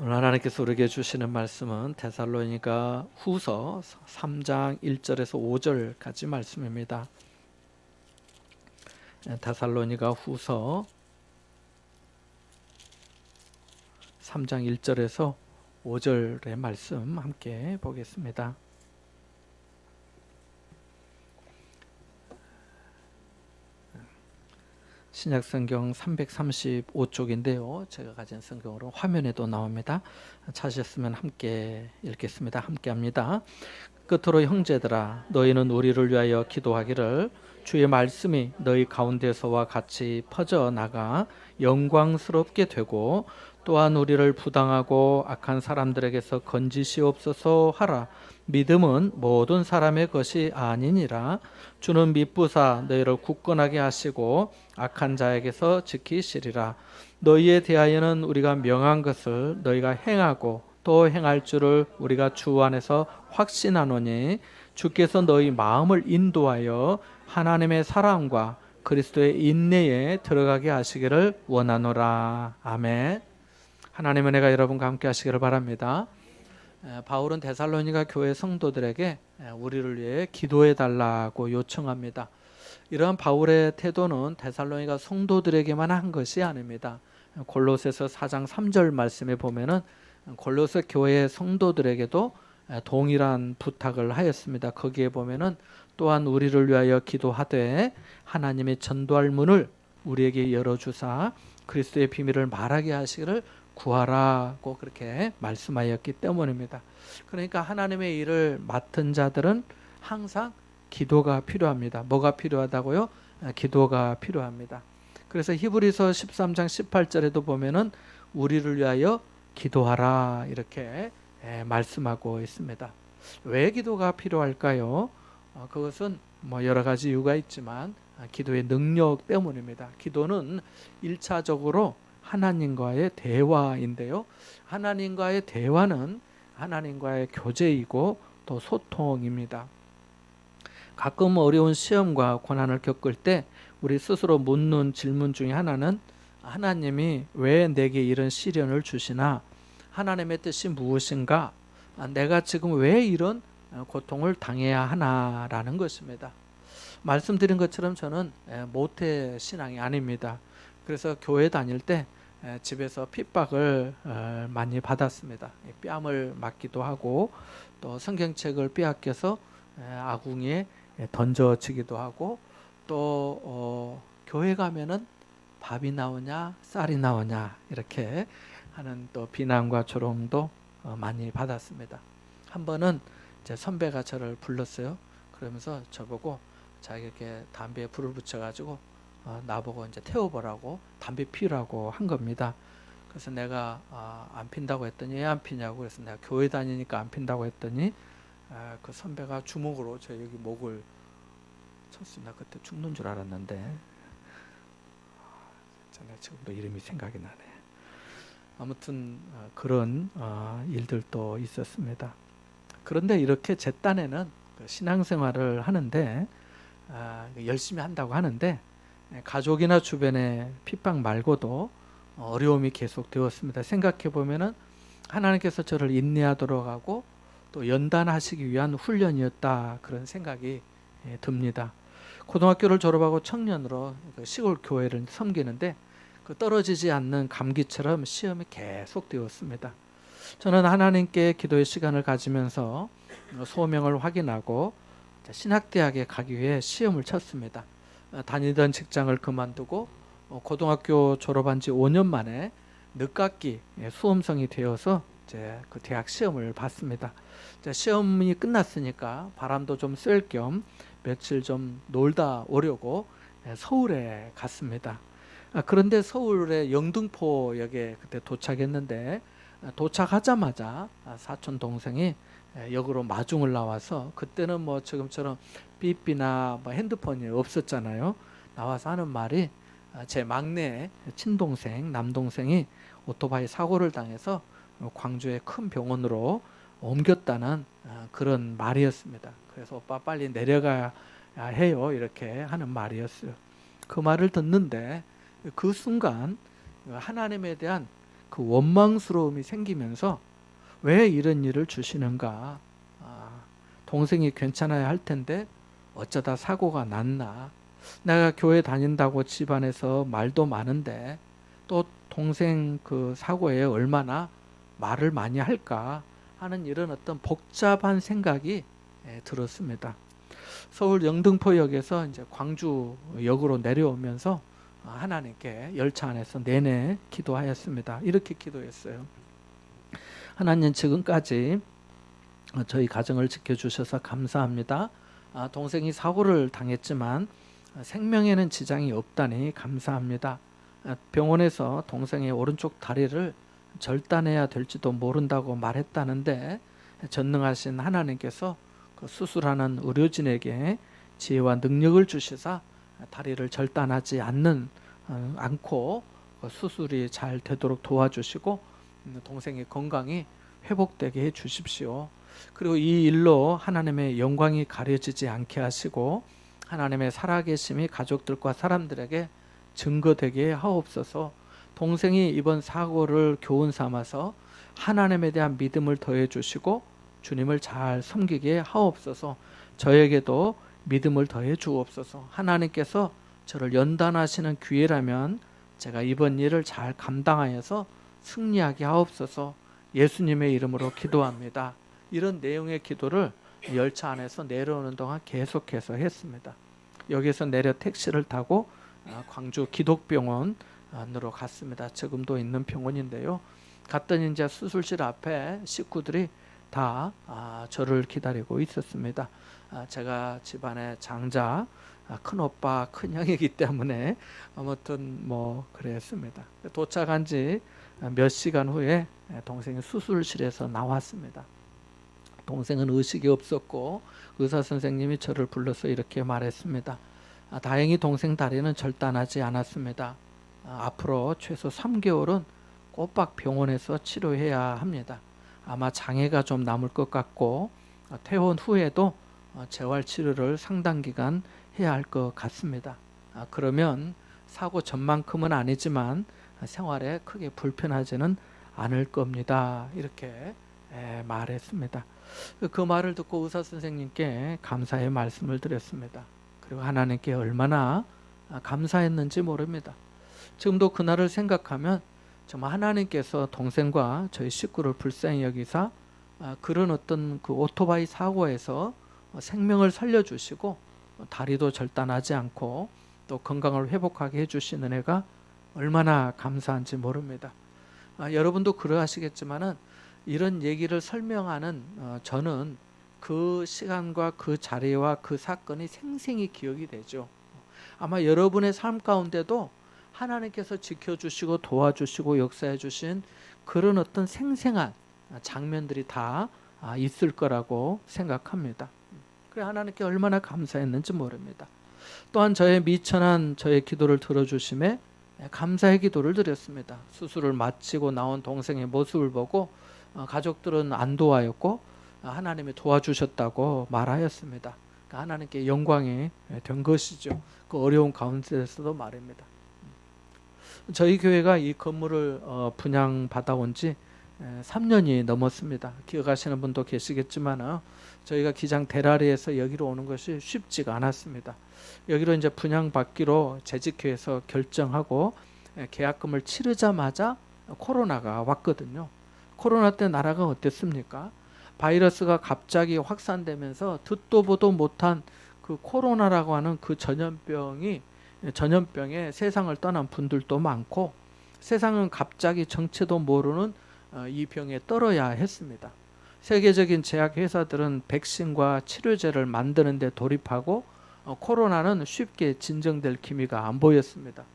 오늘 하나님께서 우리에게 주시는 말씀은 데살로니가 후서 3장 1절에서 5절까지 말씀입니다. 데살로니가 후서 3장 1절에서 5절의 말씀 함께 보겠습니다. 신약성경 335쪽인데요. 제가 가진 성경으로 화면에도 나옵니다. 찾으셨으면 함께 읽겠습니다. 함께 합니다. 끝으로 형제들아, 너희는 우리를 위하여 기도하기를, 주의 말씀이 너희 가운데서와 같이 퍼져나가 영광스럽게 되고, 또한 우리를 부당하고 악한 사람들에게서 건지시옵소서 하라. 믿음은 모든 사람의 것이 아니니라. 주는 미쁘사 너희를 굳건하게 하시고 악한 자에게서 지키시리라. 너희에 대하여는 우리가 명한 것을 너희가 행하고 또 행할 줄을 우리가 주 안에서 확신하노니, 주께서 너희 마음을 인도하여 하나님의 사랑과 그리스도의 인내에 들어가게 하시기를 원하노라. 아멘. 하나님의 은혜가 여러분과 함께 하시기를 바랍니다. 바울은 데살로니가 교회 성도들에게 우리를 위해 기도해 달라고 요청합니다. 이러한 바울의 태도는 데살로니가 성도들에게만 한 것이 아닙니다. 골로새서 4장 3절 말씀에 보면은 골로새 교회 성도들에게도 동일한 부탁을 하였습니다. 거기에 보면은 또한 우리를 위하여 기도하되 하나님의 전도할 문을 우리에게 열어주사 그리스도의 비밀을 말하게 하시기를 구하라고 그렇게 말씀하였기 때문입니다. 그러니까 하나님의 일을 맡은 자들은 항상 기도가 필요합니다. 뭐가 필요하다고요? 기도가 필요합니다. 그래서 히브리서 13장 18절에도 보면은 우리를 위하여 기도하라 이렇게 말씀하고 있습니다. 왜 기도가 필요할까요? 그것은 뭐 여러 가지 이유가 있지만 기도의 능력 때문입니다. 기도는 1차적으로 하나님과의 대화인데요. 하나님과의 대화는 하나님과의 교제이고 또 소통입니다. 가끔 어려운 시험과 고난을 겪을 때 우리 스스로 묻는 질문 중에 하나는, 하나님이 왜 내게 이런 시련을 주시나? 하나님의 뜻이 무엇인가? 내가 지금 왜 이런 고통을 당해야 하나라는 것입니다. 말씀드린 것처럼 저는 모태 신앙이 아닙니다. 그래서 교회 다닐 때 집에서 핍박을 많이 받았습니다. 뺨을 맞기도 하고 또 성경책을 빼앗겨서 아궁이에 던져지기도 하고 또 교회 가면은 밥이 나오냐 쌀이 나오냐 이렇게 하는 또 비난과 조롱도 많이 받았습니다. 한 번은 제 선배가 저를 불렀어요. 그러면서 저보고 자기에게 담배에 불을 붙여가지고 나보고 이제 태워보라고 담배 피우라고 한 겁니다. 그래서 내가 안 핀다고 했더니 왜 안 피냐고, 그래서 내가 교회 다니니까 안 핀다고 했더니 그 선배가 주먹으로 저 여기 목을 쳤습니다. 그때 죽는 줄 알았는데 내가 지금도 이름이 생각이 나네. 아무튼 그런 일들도 있었습니다. 그런데 이렇게 제 딴에는 신앙생활을 하는데 열심히 한다고 하는데 가족이나 주변의 핍박 말고도 어려움이 계속되었습니다. 생각해 보면은 하나님께서 저를 인내하도록 하고 또 연단하시기 위한 훈련이었다, 그런 생각이 듭니다. 고등학교를 졸업하고 청년으로 시골 교회를 섬기는데 그 떨어지지 않는 감기처럼 시험이 계속되었습니다. 저는 하나님께 기도의 시간을 가지면서 소명을 확인하고 신학대학에 가기 위해 시험을 쳤습니다. 다니던 직장을 그만두고 고등학교 졸업한 지 5년 만에 늦깎이 수험생이 되어서 이제 그 대학 시험을 봤습니다. 시험이 끝났으니까 바람도 좀 쐴 겸 며칠 좀 놀다 오려고 서울에 갔습니다. 그런데 서울의 영등포역에 그때 도착했는데 도착하자마자 사촌 동생이 역으로 마중을 나와서, 그때는 뭐 지금처럼 삐삐나 뭐 핸드폰이 없었잖아요. 나와서 하는 말이 제 막내 친동생 남동생이 오토바이 사고를 당해서 광주의 큰 병원으로 옮겼다는 그런 말이었습니다. 그래서 오빠 빨리 내려가야 해요 이렇게 하는 말이었어요. 그 말을 듣는데 그 순간 하나님에 대한 그 그 원망스러움이 생기면서 왜 이런 일을 주시는가? 동생이 괜찮아야 할 텐데 어쩌다 사고가 났나? 내가 교회 다닌다고 집안에서 말도 많은데 또 동생 그 사고에 얼마나 말을 많이 할까 하는 이런 어떤 복잡한 생각이 들었습니다. 서울 영등포역에서 이제 광주역으로 내려오면서 하나님께 열차 안에서 내내 기도하였습니다. 이렇게 기도했어요. 하나님, 지금까지 저희 가정을 지켜주셔서 감사합니다. 동생이 사고를 당했지만 생명에는 지장이 없다니 감사합니다. 병원에서 동생의 오른쪽 다리를 절단해야 될지도 모른다고 말했다는데 전능하신 하나님께서 그 수술하는 의료진에게 지혜와 능력을 주시사 다리를 절단하지 않고 수술이 잘 되도록 도와주시고 동생의 건강이 회복되게 해 주십시오. 그리고 이 일로 하나님의 영광이 가려지지 않게 하시고 하나님의 살아계심이 가족들과 사람들에게 증거되게 하옵소서. 동생이 이번 사고를 교훈 삼아서 하나님에 대한 믿음을 더해 주시고 주님을 잘 섬기게 하옵소서. 저에게도 믿음을 더해 주옵소서. 하나님께서 저를 연단하시는 기회라면 제가 이번 일을 잘 감당하여서 승리하게 하옵소서. 예수님의 이름으로 기도합니다. 이런 내용의 기도를 열차 안에서 내려오는 동안 계속해서 했습니다. 여기서 내려 택시를 타고 광주 기독병원으로 갔습니다. 지금도 있는 병원인데요. 갔더니 이제 수술실 앞에 식구들이 다 저를 기다리고 있었습니다. 제가 집안의 장자, 큰오빠, 큰형이기 때문에 아무튼 뭐 그랬습니다. 도착한 지 몇 시간 후에 동생이 수술실에서 나왔습니다. 동생은 의식이 없었고 의사 선생님이 저를 불러서 이렇게 말했습니다. 다행히 동생 다리는 절단하지 않았습니다. 앞으로 최소 3개월은 꼬박 병원에서 치료해야 합니다. 아마 장애가 좀 남을 것 같고 퇴원 후에도 재활 치료를 상당 기간 해야 할 것 같습니다. 그러면 사고 전만큼은 아니지만 생활에 크게 불편하지는 않을 겁니다. 이렇게 말했습니다. 그 말을 듣고 의사 선생님께 감사의 말씀을 드렸습니다. 그리고 하나님께 얼마나 감사했는지 모릅니다. 지금도 그날을 생각하면 정말 하나님께서 동생과 저희 식구를 불쌍히 여기사 그런 어떤 그 오토바이 사고에서 생명을 살려주시고 다리도 절단하지 않고 또 건강을 회복하게 해주시는 은혜가 얼마나 감사한지 모릅니다. 여러분도 그러하시겠지만은 이런 얘기를 설명하는 저는 그 시간과 그 자리와 그 사건이 생생히 기억이 되죠. 아마 여러분의 삶 가운데도 하나님께서 지켜주시고 도와주시고 역사해 주신 그런 어떤 생생한 장면들이 다 있을 거라고 생각합니다. 그래 하나님께 얼마나 감사했는지 모릅니다. 또한 저의 미천한 저의 기도를 들어주심에 감사의 기도를 드렸습니다. 수술을 마치고 나온 동생의 모습을 보고 가족들은 안도하였고 하나님이 도와주셨다고 말하였습니다. 그러니까 하나님께 영광이 된 것이죠. 그 어려운 가운데서도 말입니다. 저희 교회가 이 건물을 분양받아 온 지 3년이 넘었습니다. 기억하시는 분도 계시겠지만 저희가 기장 대라리에서 여기로 오는 것이 쉽지가 않았습니다. 여기로 이제 분양받기로 재직회에서 결정하고 계약금을 치르자마자 코로나가 왔거든요. 코로나 때 나라가 어땠습니까? 바이러스가 갑자기 확산되면서 듣도 보도 못한 그 코로나라고 하는 그 전염병에 세상을 떠난 분들도 많고 세상은 갑자기 정체도 모르는 이 병에 떨어야 했습니다. 세계적인 제약회사들은 백신과 치료제를 만드는 데 돌입하고 코로나는 쉽게 진정될 기미가 안 보였습니다.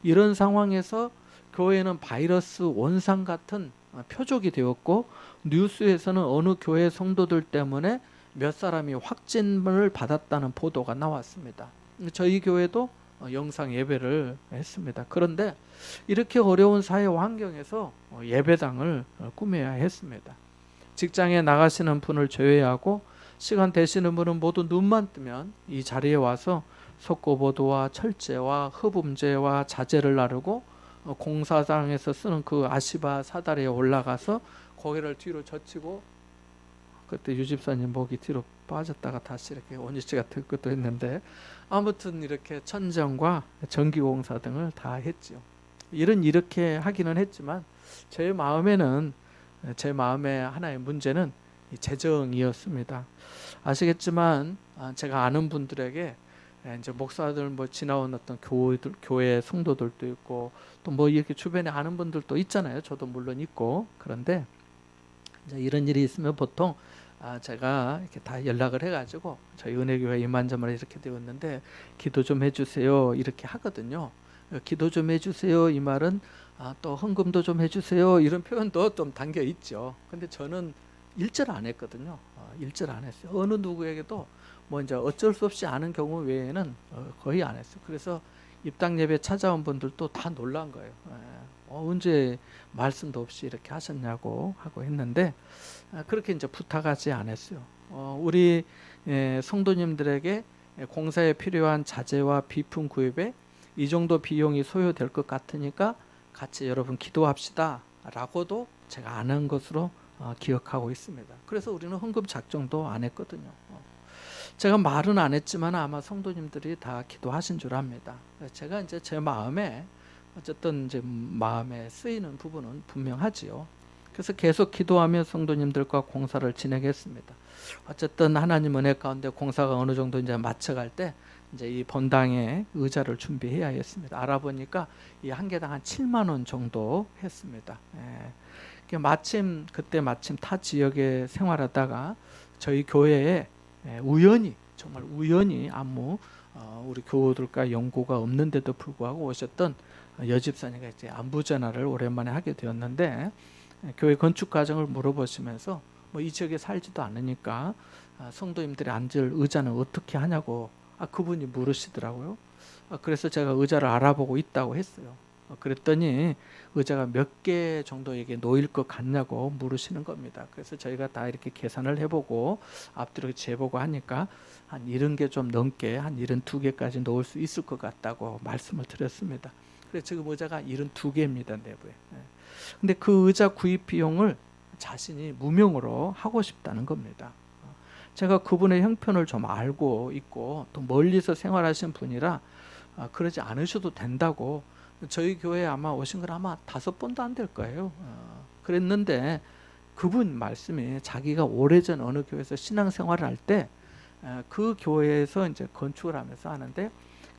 이런 상황에서 교회는 바이러스 원상 같은 표적이 되었고 뉴스에서는 어느 교회 성도들 때문에 몇 사람이 확진을 받았다는 보도가 나왔습니다. 저희 교회도 영상 예배를 했습니다. 그런데 이렇게 어려운 사회 환경에서 예배당을 꾸며야 했습니다. 직장에 나가시는 분을 제외하고 시간 되시는 분은 모두 눈만 뜨면 이 자리에 와서 속고보도와 철제와 흡음제와 자재를 나르고 공사장에서 쓰는 그 아시바 사다리에 올라가서 고개를 뒤로 젖히고, 그때 유집사님 목이 뒤로 빠졌다가 다시 이렇게 원위치가 될 것도 했는데, 아무튼 이렇게 천정과 전기공사 등을 다 했죠. 이렇게 하기는 했지만 제 마음에 하나의 문제는 이 재정이었습니다. 아시겠지만 제가 아는 분들에게 이제 목사들 뭐 지나온 어떤 교회 성도들도 있고 또 뭐 이렇게 주변에 아는 분들도 있잖아요. 저도 물론 있고. 그런데 이제 이런 일이 있으면 보통 제가 이렇게 다 연락을 해가지고 저희 은혜교회 이만저만 이렇게 되었는데 기도 좀 해주세요 이렇게 하거든요. 기도 좀 해주세요 이 말은 또 헌금도 좀 해주세요 이런 표현도 좀 담겨 있죠. 근데 저는 일절 안 했거든요. 일절 안 했어요. 어느 누구에게도 뭐 이제 어쩔 수 없이 아는 경우 외에는 거의 안 했어요. 그래서 입당 예배 찾아온 분들도 다 놀란 거예요. 언제 말씀도 없이 이렇게 하셨냐고 하고 했는데 그렇게 이제 부탁하지 않았어요. 우리 성도님들에게 공사에 필요한 자재와 비품 구입에 이 정도 비용이 소요될 것 같으니까 같이 여러분 기도합시다 라고도 제가 안 한 것으로 기억하고 있습니다. 그래서 우리는 헌금 작정도 안 했거든요. 제가 말은 안 했지만 아마 성도님들이 다 기도하신 줄 압니다. 제가 이제 제 마음에 어쨌든 이제 마음에 쓰이는 부분은 분명하지요. 그래서 계속 기도하며 성도님들과 공사를 진행했습니다. 어쨌든 하나님 은혜 가운데 공사가 어느 정도 이제 맞춰갈 때 이제 이 본당에 의자를 준비해야 했습니다. 알아보니까 이 한 개당 한 7만 원 정도 했습니다. 그때 마침 타 지역에 생활하다가 저희 교회에 정말 우연히 아무 우리 교우들과 연고가 없는데도 불구하고 오셨던 여집사님과 이제 안부 전화를 오랜만에 하게 되었는데 교회 건축 과정을 물어보시면서 뭐 이 지역에 살지도 않으니까 성도님들이 앉을 의자는 어떻게 하냐고 그분이 물으시더라고요. 그래서 제가 의자를 알아보고 있다고 했어요. 그랬더니 의자가 몇 개 정도에게 놓일 것 같냐고 물으시는 겁니다. 그래서 저희가 다 이렇게 계산을 해보고 앞뒤로 재보고 하니까 한 70개 좀 넘게 한 72개까지 놓을 수 있을 것 같다고 말씀을 드렸습니다. 그래서 지금 의자가 72개입니다. 내부에. 근데 그 의자 구입 비용을 자신이 무명으로 하고 싶다는 겁니다. 제가 그분의 형편을 좀 알고 있고 또 멀리서 생활하신 분이라 그러지 않으셔도 된다고 저희 교회에 아마 오신 건 아마 5번도 안 될 거예요. 그랬는데 그분 말씀이 자기가 오래전 어느 교회에서 신앙생활을 할 때 그 교회에서 이제 건축을 하면서 하는데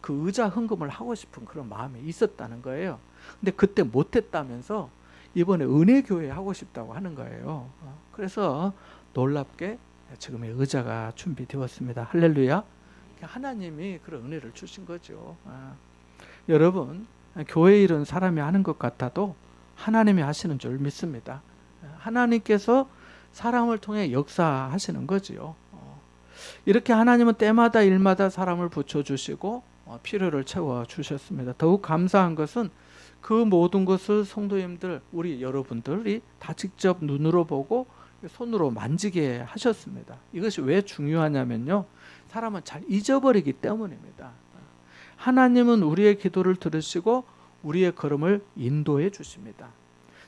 그 의자 헌금을 하고 싶은 그런 마음이 있었다는 거예요. 근데 그때 못했다면서 이번에 은혜교회 하고 싶다고 하는 거예요. 그래서 놀랍게 지금의 의자가 준비되었습니다. 할렐루야. 하나님이 그런 은혜를 주신 거죠. 여러분 교회 일은 사람이 하는 것 같아도 하나님이 하시는 줄 믿습니다. 하나님께서 사람을 통해 역사하시는 거지요. 이렇게 하나님은 때마다 일마다 사람을 붙여주시고 필요를 채워주셨습니다. 더욱 감사한 것은 그 모든 것을 성도님들 우리 여러분들이 다 직접 눈으로 보고 손으로 만지게 하셨습니다. 이것이 왜 중요하냐면요, 사람은 잘 잊어버리기 때문입니다. 하나님은 우리의 기도를 들으시고 우리의 걸음을 인도해 주십니다.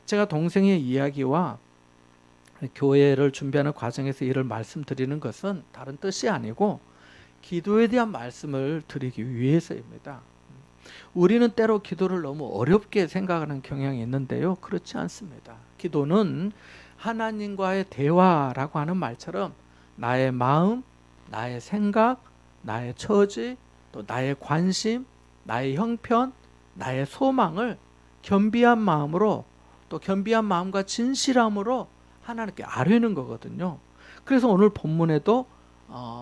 제가 동생의 이야기와 교회를 준비하는 과정에서 이를 말씀드리는 것은 다른 뜻이 아니고 기도에 대한 말씀을 드리기 위해서입니다. 우리는 때로 기도를 너무 어렵게 생각하는 경향이 있는데요, 그렇지 않습니다. 기도는 하나님과의 대화라고 하는 말처럼 나의 마음, 나의 생각, 나의 처지, 또 나의 관심, 나의 형편, 나의 소망을 겸비한 마음으로 또 겸비한 마음과 진실함으로 하나님께 아뢰는 거거든요. 그래서 오늘 본문에도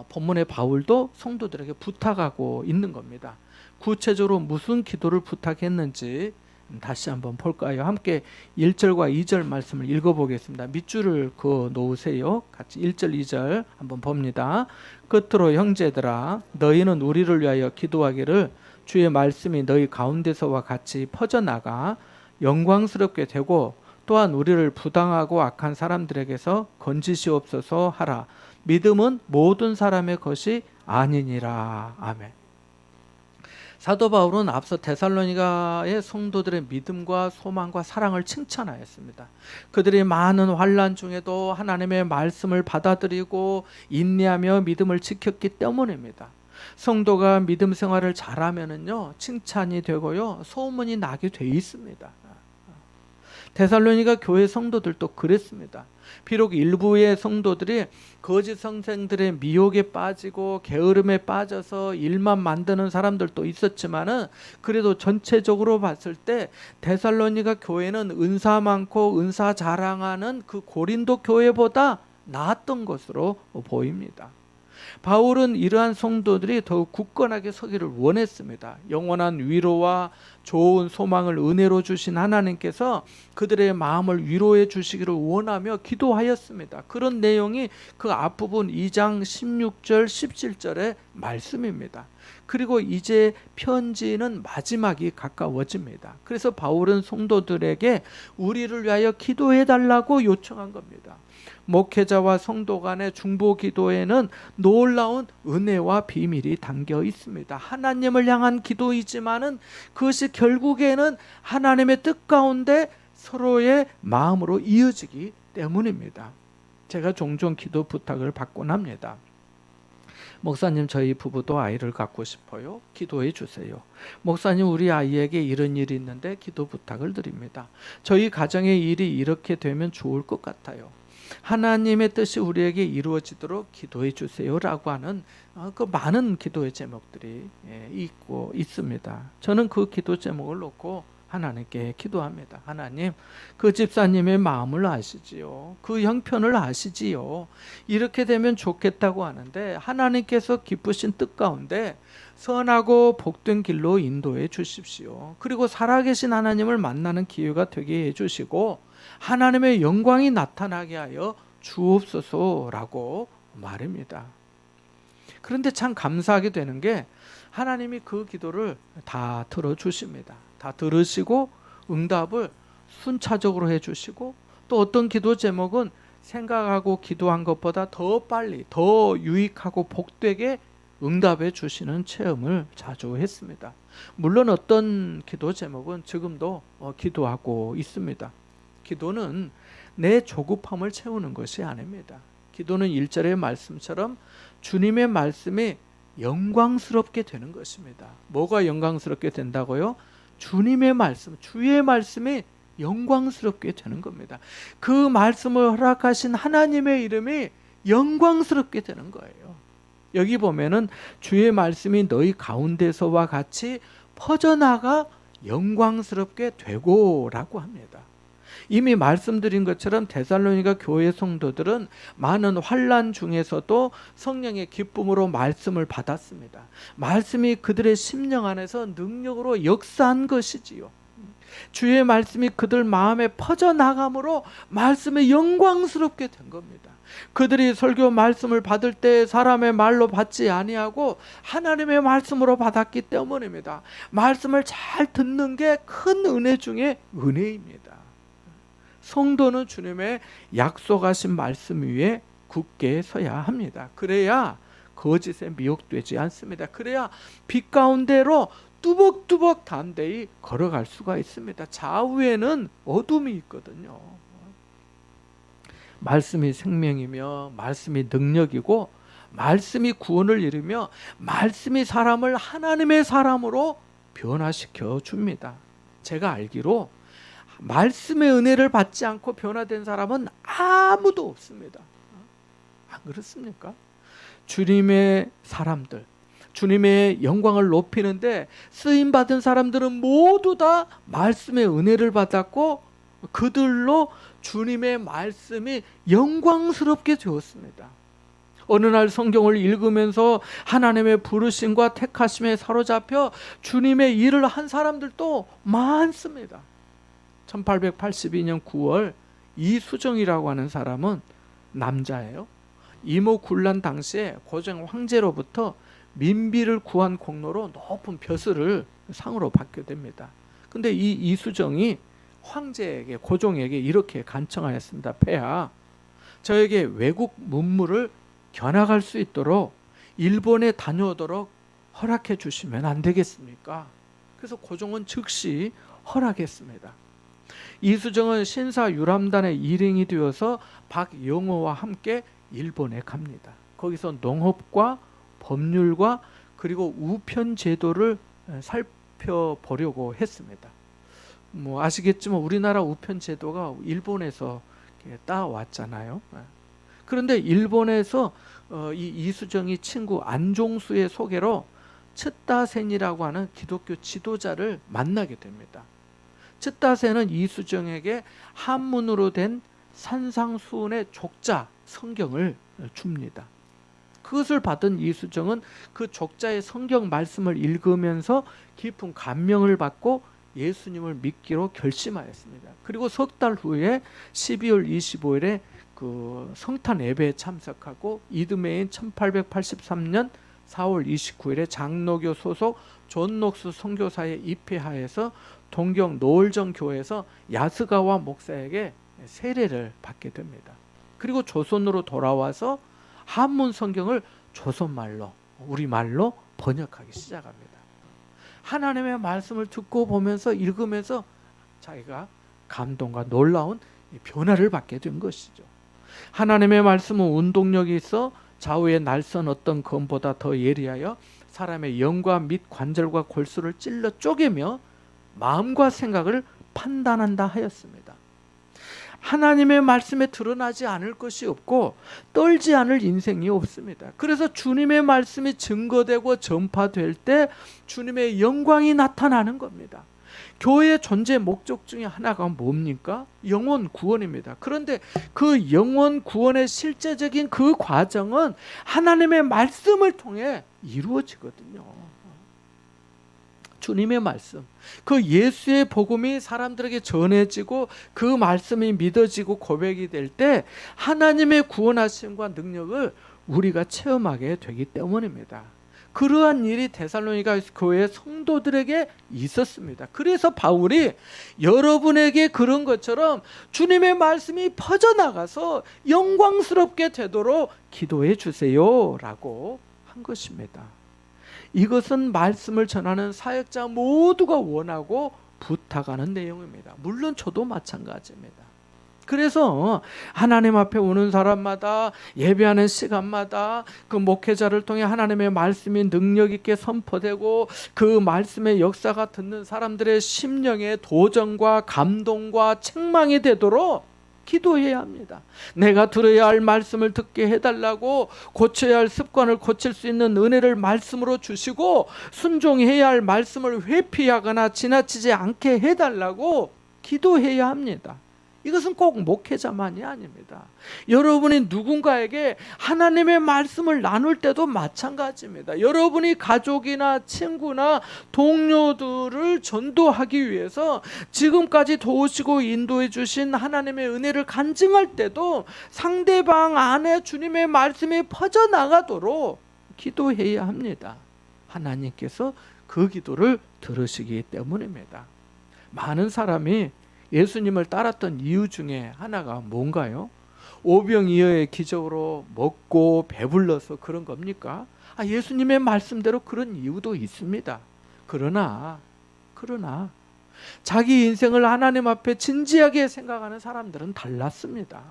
본문의 바울도 성도들에게 부탁하고 있는 겁니다. 구체적으로 무슨 기도를 부탁했는지 다시 한번 볼까요? 함께 1절과 2절 말씀을 읽어보겠습니다. 밑줄을 그어 놓으세요. 같이 1절 2절 한번 봅니다. 끝으로 형제들아 너희는 우리를 위하여 기도하기를 주의 말씀이 너희 가운데서와 같이 퍼져나가 영광스럽게 되고 또한 우리를 부당하고 악한 사람들에게서 건지시옵소서 하라. 믿음은 모든 사람의 것이 아니니라. 아멘. 사도 바울은 앞서 데살로니가의 성도들의 믿음과 소망과 사랑을 칭찬하였습니다. 그들이 많은 환난 중에도 하나님의 말씀을 받아들이고 인내하며 믿음을 지켰기 때문입니다. 성도가 믿음 생활을 잘하면은요, 칭찬이 되고요, 소문이 나게 돼 있습니다. 데살로니가 교회 성도들도 그랬습니다. 비록 일부의 성도들이 거짓 선생들의 미혹에 빠지고 게으름에 빠져서 일만 만드는 사람들도 있었지만은 그래도 전체적으로 봤을 때 데살로니가 교회는 은사 많고 은사 자랑하는 그 고린도 교회보다 나았던 것으로 보입니다. 바울은 이러한 성도들이 더욱 굳건하게 서기를 원했습니다. 영원한 위로와 좋은 소망을 은혜로 주신 하나님께서 그들의 마음을 위로해 주시기를 원하며 기도하였습니다. 그런 내용이 그 앞부분 2장 16절 17절의 말씀입니다. 그리고 이제 편지는 마지막이 가까워집니다. 그래서 바울은 성도들에게 우리를 위하여 기도해 달라고 요청한 겁니다. 목회자와 성도 간의 중보 기도에는 놀라운 은혜와 비밀이 담겨 있습니다. 하나님을 향한 기도이지만은 그것이 결국에는 하나님의 뜻 가운데 서로의 마음으로 이어지기 때문입니다. 제가 종종 기도 부탁을 받곤 합니다. 목사님, 저희 부부도 아이를 갖고 싶어요. 기도해 주세요. 목사님, 우리 아이에게 이런 일이 있는데 기도 부탁을 드립니다. 저희 가정의 일이 이렇게 되면 좋을 것 같아요. 하나님의 뜻이 우리에게 이루어지도록 기도해 주세요라고 하는 그 많은 기도의 제목들이 있습니다. 저는 그 기도 제목을 놓고 하나님께 기도합니다. 하나님, 그 집사님의 마음을 아시지요. 그 형편을 아시지요. 이렇게 되면 좋겠다고 하는데 하나님께서 기쁘신 뜻 가운데 선하고 복된 길로 인도해 주십시오. 그리고 살아계신 하나님을 만나는 기회가 되게 해주시고 하나님의 영광이 나타나게 하여 주옵소서라고 말입니다. 그런데 참 감사하게 되는 게 하나님이 그 기도를 다 들어주십니다. 다 들으시고 응답을 순차적으로 해주시고 또 어떤 기도 제목은 생각하고 기도한 것보다 더 빨리 더 유익하고 복되게 응답해 주시는 체험을 자주 했습니다. 물론 어떤 기도 제목은 지금도 기도하고 있습니다. 기도는 내 조급함을 채우는 것이 아닙니다. 기도는 1절의 말씀처럼 주님의 말씀이 영광스럽게 되는 것입니다. 뭐가 영광스럽게 된다고요? 주님의 말씀, 주의 말씀이 영광스럽게 되는 겁니다. 그 말씀을 허락하신 하나님의 이름이 영광스럽게 되는 거예요. 여기 보면은 주의 말씀이 너희 가운데서와 같이 퍼져나가 영광스럽게 되고라고 합니다. 이미 말씀드린 것처럼 데살로니가 교회 성도들은 많은 환난 중에서도 성령의 기쁨으로 말씀을 받았습니다. 말씀이 그들의 심령 안에서 능력으로 역사한 것이지요. 주의 말씀이 그들 마음에 퍼져나감으로 말씀이 영광스럽게 된 겁니다. 그들이 설교 말씀을 받을 때 사람의 말로 받지 아니하고 하나님의 말씀으로 받았기 때문입니다. 말씀을 잘 듣는 게 큰 은혜 중에 은혜입니다. 성도는 주님의 약속하신 말씀 위에 굳게 서야 합니다. 그래야 거짓에 미혹되지 않습니다. 그래야 빛 가운데로 뚜벅뚜벅 담대히 걸어갈 수가 있습니다. 좌우에는 어둠이 있거든요. 말씀이 생명이며 말씀이 능력이고 말씀이 구원을 이루며 말씀이 사람을 하나님의 사람으로 변화시켜 줍니다. 제가 알기로 말씀의 은혜를 받지 않고 변화된 사람은 아무도 없습니다. 안 그렇습니까? 주님의 사람들, 주님의 영광을 높이는데 쓰임받은 사람들은 모두 다 말씀의 은혜를 받았고 그들로 주님의 말씀이 영광스럽게 되었습니다. 어느 날 성경을 읽으면서 하나님의 부르심과 택하심에 사로잡혀 주님의 일을 한 사람들도 많습니다. 1882년 9월 이수정이라고 하는 사람은 남자예요. 이모 군란 당시에 고종 황제로부터 민비를 구한 공로로 높은 벼슬을 상으로 받게 됩니다. 근데 이 이수정이 황제에게 고종에게 이렇게 간청하였습니다. 폐하, 저에게 외국 문물을 견학할 수 있도록 일본에 다녀오도록 허락해 주시면 안 되겠습니까? 그래서 고종은 즉시 허락했습니다. 이수정은 신사 유람단의 일행이 되어서 박영호와 함께 일본에 갑니다. 거기서 농업과 법률과 그리고 우편 제도를 살펴보려고 했습니다. 뭐 아시겠지만 우리나라 우편 제도가 일본에서 따왔잖아요. 그런데 일본에서 이 이수정이 친구 안종수의 소개로 츠다센이라고 하는 기독교 지도자를 만나게 됩니다. 츠다센은 이수정에게 한문으로 된 산상수훈의 족자 성경을 줍니다. 그것을 받은 이수정은 그 족자의 성경 말씀을 읽으면서 깊은 감명을 받고 예수님을 믿기로 결심하였습니다. 그리고 석 달 후에 12월 25일에 그 성탄 예배에 참석하고 이듬해인 1883년 4월 29일에 장로교 소속 존 녹스 선교사에 입회하여서 동경 노을정 교회에서 야스가와 목사에게 세례를 받게 됩니다. 그리고 조선으로 돌아와서 한문 성경을 조선말로 우리말로 번역하기 시작합니다. 하나님의 말씀을 듣고 보면서 읽으면서 자기가 감동과 놀라운 변화를 받게 된 것이죠. 하나님의 말씀은 운동력이 있어 좌우의 날선 어떤 검보다 더 예리하여 사람의 영과 및 관절과 골수를 찔러 쪼개며 마음과 생각을 판단한다 하였습니다. 하나님의 말씀에 드러나지 않을 것이 없고 떨지 않을 인생이 없습니다. 그래서 주님의 말씀이 증거되고 전파될 때 주님의 영광이 나타나는 겁니다. 교회의 존재 목적 중에 하나가 뭡니까? 영혼 구원입니다. 그런데 그 영혼 구원의 실제적인 그 과정은 하나님의 말씀을 통해 이루어지거든요. 주님의 말씀, 그 예수의 복음이 사람들에게 전해지고 그 말씀이 믿어지고 고백이 될 때 하나님의 구원하심과 능력을 우리가 체험하게 되기 때문입니다. 그러한 일이 데살로니가 교회 성도들에게 있었습니다. 그래서 바울이 여러분에게 그런 것처럼 주님의 말씀이 퍼져나가서 영광스럽게 되도록 기도해 주세요 라고 한 것입니다. 이것은 말씀을 전하는 사역자 모두가 원하고 부탁하는 내용입니다. 물론 저도 마찬가지입니다. 그래서 하나님 앞에 오는 사람마다 예배하는 시간마다 그 목회자를 통해 하나님의 말씀이 능력 있게 선포되고 그 말씀의 역사가 듣는 사람들의 심령의 도전과 감동과 책망이 되도록 기도해야 합니다. 내가 들어야 할 말씀을 듣게 해달라고, 고쳐야 할 습관을 고칠 수 있는 은혜를 말씀으로 주시고 순종해야 할 말씀을 회피하거나 지나치지 않게 해달라고 기도해야 합니다. 이것은 꼭 목회자만이 아닙니다. 여러분이 누군가에게 하나님의 말씀을 나눌 때도 마찬가지입니다. 여러분이 가족이나 친구나 동료들을 전도하기 위해서 지금까지 도우시고 인도해 주신 하나님의 은혜를 간증할 때도 상대방 안에 주님의 말씀이 퍼져나가도록 기도해야 합니다. 하나님께서 그 기도를 들으시기 때문입니다. 많은 사람이 예수님을 따랐던 이유 중에 하나가 뭔가요? 오병이어의 기적으로 먹고 배불러서 그런 겁니까? 예수님의 말씀대로 그런 이유도 있습니다. 그러나 자기 인생을 하나님 앞에 진지하게 생각하는 사람들은 달랐습니다.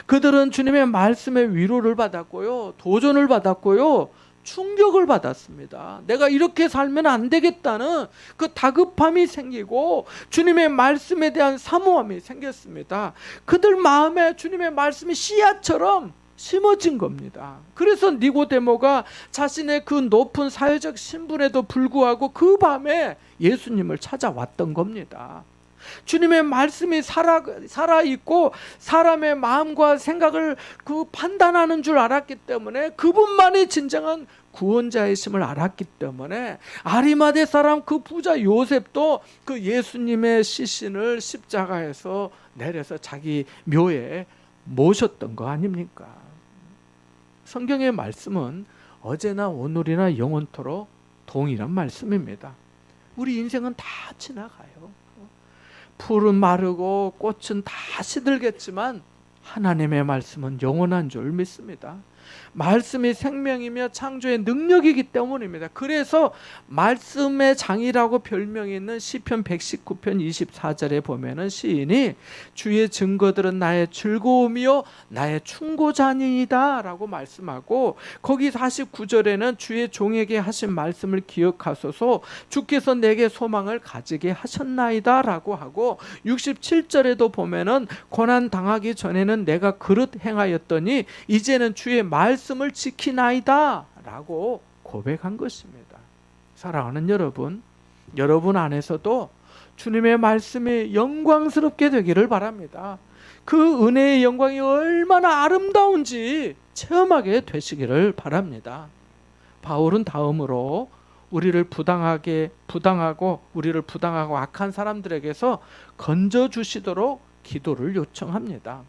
그들은 주님의 말씀에 위로를 받았고요, 도전을 받았고요, 충격을 받았습니다. 내가 이렇게 살면 안 되겠다는 그 다급함이 생기고 주님의 말씀에 대한 사모함이 생겼습니다. 그들 마음에 주님의 말씀이 씨앗처럼 심어진 겁니다. 그래서 니고데모가 자신의 그 높은 사회적 신분에도 불구하고 그 밤에 예수님을 찾아왔던 겁니다. 주님의 말씀이 살아있고 사람의 마음과 생각을 그 판단하는 줄 알았기 때문에, 그분만이 진정한 구원자이심을 알았기 때문에 아리마대 사람 그 부자 요셉도 그 예수님의 시신을 십자가에서 내려서 자기 묘에 모셨던 거 아닙니까? 성경의 말씀은 어제나 오늘이나 영원토록 동일한 말씀입니다. 우리 인생은 다 지나가요. 풀은 마르고 꽃은 다 시들겠지만 하나님의 말씀은 영원한 줄 믿습니다. 말씀이 생명이며 창조의 능력이기 때문입니다. 그래서 말씀의 장이라고 별명이 있는 시편 119편 24절에 보면은 시인이 주의 증거들은 나의 즐거움이요 나의 충고자니이다 라고 말씀하고, 거기 49절에는 주의 종에게 하신 말씀을 기억하소서 주께서 내게 소망을 가지게 하셨나이다 라고 하고, 67절에도 보면은 고난 당하기 전에는 내가 그릇 행하였더니 이제는 주의 말씀을 지키나이다 라고 고백한 것입니다. 사랑하는 여러분, 여러분 안에서도 주님의 말씀이 영광스럽게 되기를 바랍니다. 그 은혜의 영광이 얼마나 아름다운지 체험하게 되시기를 바랍니다. 바울은 다음으로 우리를 부당하고 악한 사람들에게서 건져주시도록 기도를 요청합니다.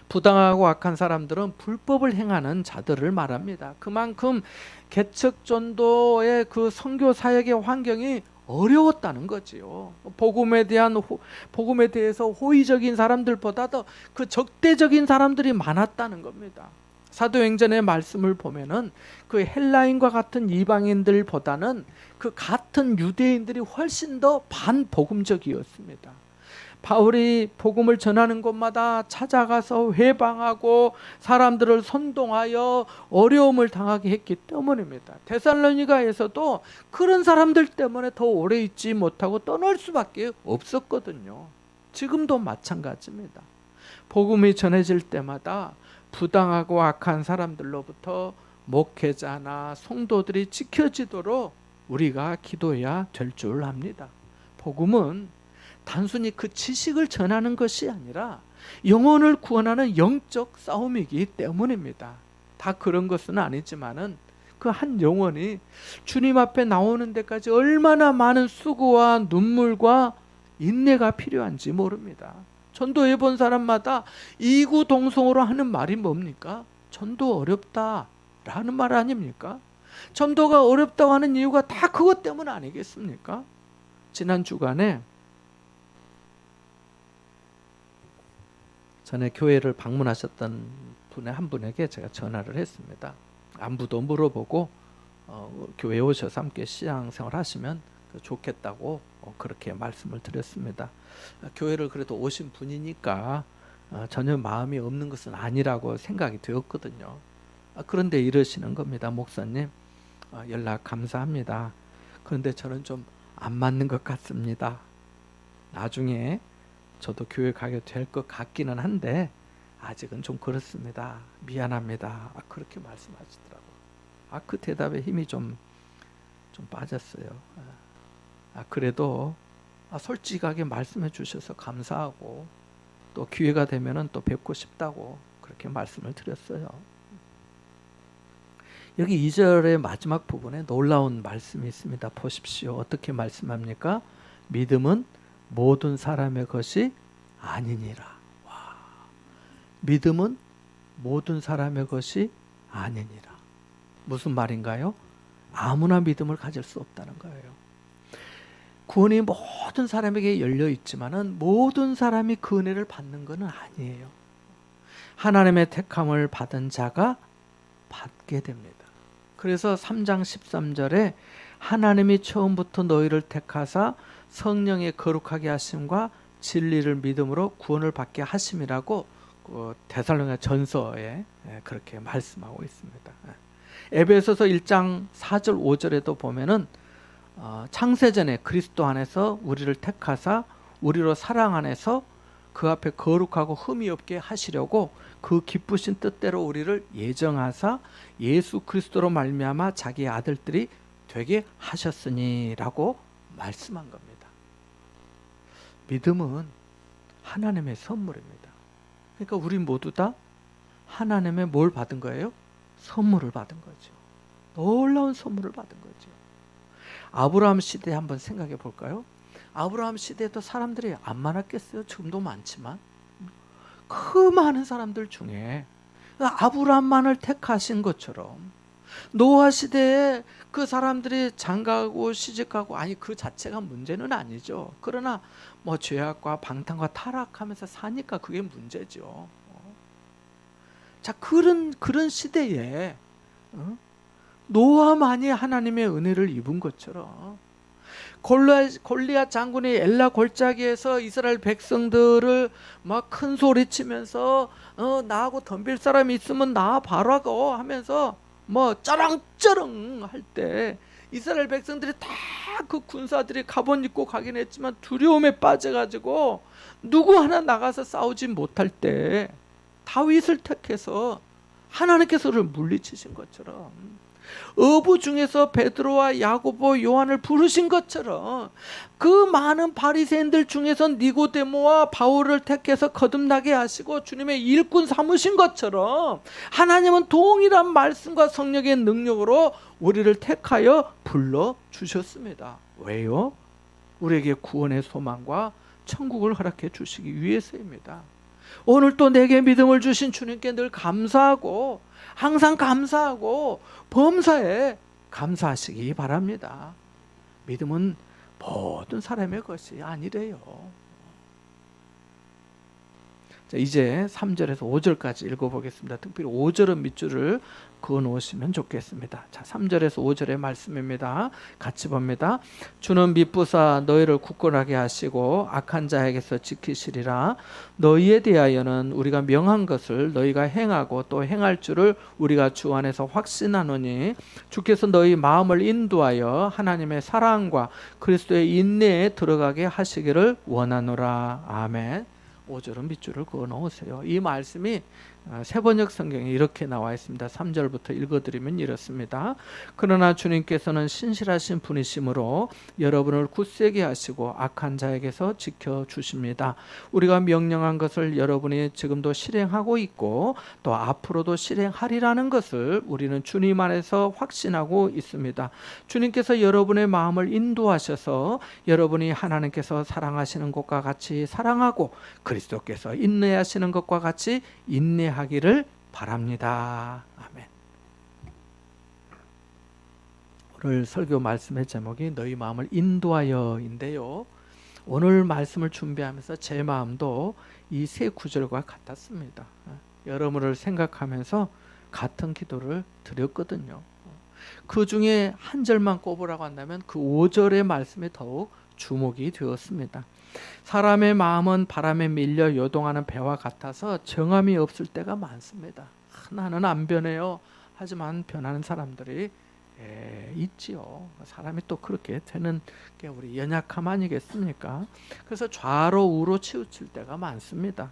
부당하고 악한 사람들은 불법을 행하는 자들을 말합니다. 그만큼 개척전도의 그 선교 사역의 환경이 어려웠다는 거지요. 복음에 대해서 호의적인 사람들보다도 그 적대적인 사람들이 많았다는 겁니다. 사도행전의 말씀을 보면은 그 헬라인과 같은 이방인들보다는 그 같은 유대인들이 훨씬 더 반복음적이었습니다. 바울이 복음을 전하는 곳마다 찾아가서 회방하고 사람들을 선동하여 어려움을 당하게 했기 때문입니다. 데살로니가에서도 그런 사람들 때문에 더 오래 있지 못하고 떠날 수밖에 없었거든요. 지금도 마찬가지입니다. 복음이 전해질 때마다 부당하고 악한 사람들로부터 목회자나 성도들이 지켜지도록 우리가 기도해야 될 줄 압니다. 복음은 단순히 그 지식을 전하는 것이 아니라 영혼을 구원하는 영적 싸움이기 때문입니다. 다 그런 것은 아니지만은 그 한 영혼이 주님 앞에 나오는 데까지 얼마나 많은 수고와 눈물과 인내가 필요한지 모릅니다. 전도해 본 사람마다 이구동성으로 하는 말이 뭡니까? 전도 어렵다라는 말 아닙니까? 전도가 어렵다고 하는 이유가 다 그것 때문 아니겠습니까? 지난 주간에 전에 교회를 방문하셨던 한 분에게 제가 전화를 했습니다. 안부도 물어보고 교회에 오셔서 함께 신앙생활 하시면 좋겠다고 그렇게 말씀을 드렸습니다. 교회를 그래도 오신 분이니까 전혀 마음이 없는 것은 아니라고 생각이 되었거든요. 그런데 이러시는 겁니다. 목사님, 연락 감사합니다. 그런데 저는 좀 안 맞는 것 같습니다. 나중에 저도 교회 가게 될 것 같기는 한데 아직은 좀 그렇습니다. 미안합니다. 그렇게 말씀하시더라고요. 그 대답에 힘이 좀 빠졌어요. 그래도 솔직하게 말씀해 주셔서 감사하고 또 기회가 되면은 또 뵙고 싶다고 그렇게 말씀을 드렸어요. 여기 2절의 마지막 부분에 놀라운 말씀이 있습니다. 보십시오. 어떻게 말씀합니까? 믿음은 모든 사람의 것이 아니니라. 와. 믿음은 모든 사람의 것이 아니니라. 무슨 말인가요? 아무나 믿음을 가질 수 없다는 거예요. 구원이 모든 사람에게 열려 있지만은 모든 사람이 그 은혜를 받는 것은 아니에요. 하나님의 택함을 받은 자가 받게 됩니다. 그래서 3장 13절에 하나님이 처음부터 너희를 택하사 성령의 거룩하게 하심과 진리를 믿음으로 구원을 받게 하심이라고 데살로니가 전서에 그렇게 말씀하고 있습니다. 에베소서 1장 4절 5절에도 보면은 창세전에 그리스도 안에서 우리를 택하사 우리로 사랑 안에서 그 앞에 거룩하고 흠이 없게 하시려고 그 기쁘신 뜻대로 우리를 예정하사 예수 그리스도로 말미암아 자기의 아들들이 되게 하셨으니라고 말씀한 겁니다. 믿음은 하나님의 선물입니다. 그러니까 우리 모두 다 하나님의 뭘 받은 거예요? 선물을 받은 거죠. 놀라운 선물을 받은 거죠. 아브라함 시대 한번 생각해 볼까요? 아브라함 시대에도 사람들이 안 많았겠어요? 지금도 많지만 그 많은 사람들 중에 아브라함만을 택하신 것처럼 노아 시대에 그 사람들이 장가가고 시집가고 그 자체가 문제는 아니죠. 그러나 죄악과 방탕과 타락하면서 사니까 그게 문제죠. 자, 그런 시대에 노아만이 하나님의 은혜를 입은 것처럼 골리앗 장군이 엘라 골짜기에서 이스라엘 백성들을 막 큰 소리 치면서 나하고 덤빌 사람이 있으면 나 바라고 하면서 뭐 쩌렁쩌렁 할 때 이스라엘 백성들이 다 그 군사들이 갑옷 입고 가긴 했지만 두려움에 빠져가지고 누구 하나 나가서 싸우지 못할 때 다윗을 택해서 하나님께서 그를 물리치신 것처럼, 어부 중에서 베드로와 야고보, 요한을 부르신 것처럼 그 많은 바리새인들 중에서 니고데모와 바울을 택해서 거듭나게 하시고 주님의 일꾼 삼으신 것처럼 하나님은 동일한 말씀과 성령의 능력으로 우리를 택하여 불러주셨습니다. 왜요? 우리에게 구원의 소망과 천국을 허락해 주시기 위해서입니다. 오늘 또 내게 믿음을 주신 주님께 늘 감사하고, 항상 감사하고 범사에 감사하시기 바랍니다. 믿음은 모든 사람의 것이 아니래요. 자, 이제 3절에서 5절까지 읽어보겠습니다. 특별히 5절은 밑줄을 그어 놓으시면 좋겠습니다. 자, 3절에서 5절의 말씀입니다. 같이 봅니다. 주는 미쁘사 너희를 굳건하게 하시고 악한 자에게서 지키시리라. 너희에 대하여는 우리가 명한 것을 너희가 행하고 또 행할 줄을 우리가 주 안에서 확신하노니 주께서 너희 마음을 인도하여 하나님의 사랑과 그리스도의 인내에 들어가게 하시기를 원하노라. 아멘. 5절은 밑줄을 그어 놓으세요. 이 말씀이 세번역 성경에 이렇게 나와 있습니다. 3절부터 읽어드리면 이렇습니다. 그러나 주님께서는 신실하신 분이시므로 여러분을 굳세게 하시고 악한 자에게서 지켜주십니다. 우리가 명령한 것을 여러분이 지금도 실행하고 있고 또 앞으로도 실행하리라는 것을 우리는 주님 안에서 확신하고 있습니다. 주님께서 여러분의 마음을 인도하셔서 여러분이 하나님께서 사랑하시는 것과 같이 사랑하고 그리스도께서 인내하시는 것과 같이 인내하기를 바랍니다. 아멘. 오늘 설교 말씀의 제목이 너희 마음을 인도하여인데요. 오늘 말씀을 준비하면서 제 마음도 이 세 구절과 같았습니다. 여러분을 생각하면서 같은 기도를 드렸거든요. 그 중에 한 절만 꼽으라고 한다면 그 5절의 말씀에 더욱 주목이 되었습니다. 사람의 마음은 바람에 밀려 요동하는 배와 같아서 정함이 없을 때가 많습니다. 나는 안 변해요. 하지만 변하는 사람들이 있지요. 사람이 또 그렇게 되는 게 우리 연약함 아니겠습니까? 그래서 좌로 우로 치우칠 때가 많습니다.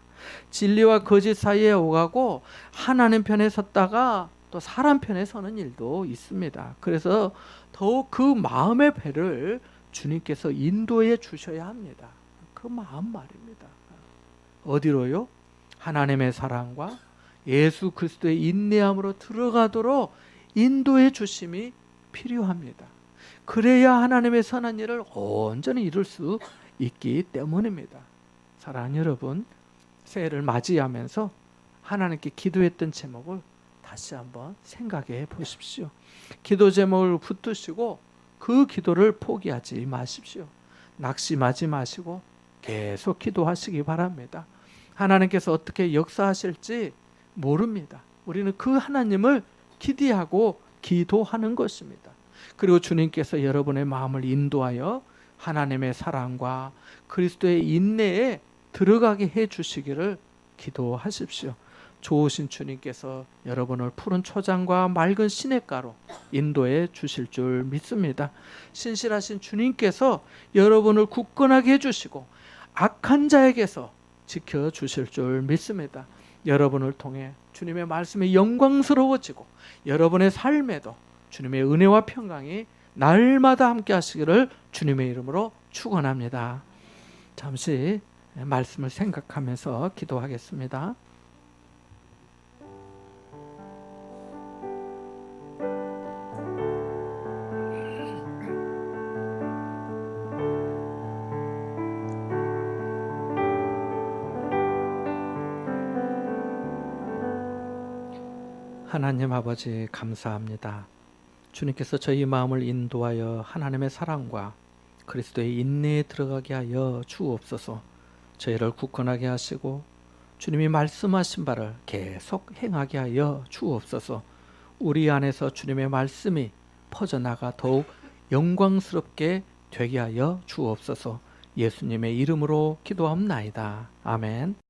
진리와 거짓 사이에 오가고 하나님 편에 섰다가 또 사람 편에 서는 일도 있습니다. 그래서 더욱 그 마음의 배를 주님께서 인도해 주셔야 합니다. 그 마음 말입니다. 어디로요? 하나님의 사랑과 예수 그리스도의 인내함으로 들어가도록 인도해 주심이 필요합니다. 그래야 하나님의 선한 일을 온전히 이룰 수 있기 때문입니다. 사랑하는 여러분, 새해를 맞이하면서 하나님께 기도했던 제목을 다시 한번 생각해 보십시오. 기도 제목을 붙드시고 그 기도를 포기하지 마십시오. 낙심하지 마시고 계속 기도하시기 바랍니다. 하나님께서 어떻게 역사하실지 모릅니다. 우리는 그 하나님을 기대하고 기도하는 것입니다. 그리고 주님께서 여러분의 마음을 인도하여 하나님의 사랑과 그리스도의 인내에 들어가게 해 주시기를 기도하십시오. 좋으신 주님께서 여러분을 푸른 초장과 맑은 시냇가로 인도해 주실 줄 믿습니다. 신실하신 주님께서 여러분을 굳건하게 해주시고 악한 자에게서 지켜주실 줄 믿습니다. 여러분을 통해 주님의 말씀이 영광스러워지고 여러분의 삶에도 주님의 은혜와 평강이 날마다 함께 하시기를 주님의 이름으로 축원합니다. 잠시 말씀을 생각하면서 기도하겠습니다. 하나님 아버지 감사합니다. 주님께서 저희 마음을 인도하여 하나님의 사랑과 그리스도의 인내에 들어가게 하여 주옵소서. 저희를 굳건하게 하시고 주님이 말씀하신 바를 계속 행하게 하여 주옵소서. 우리 안에서 주님의 말씀이 퍼져나가 더욱 영광스럽게 되게 하여 주옵소서. 예수님의 이름으로 기도합나이다. 아멘.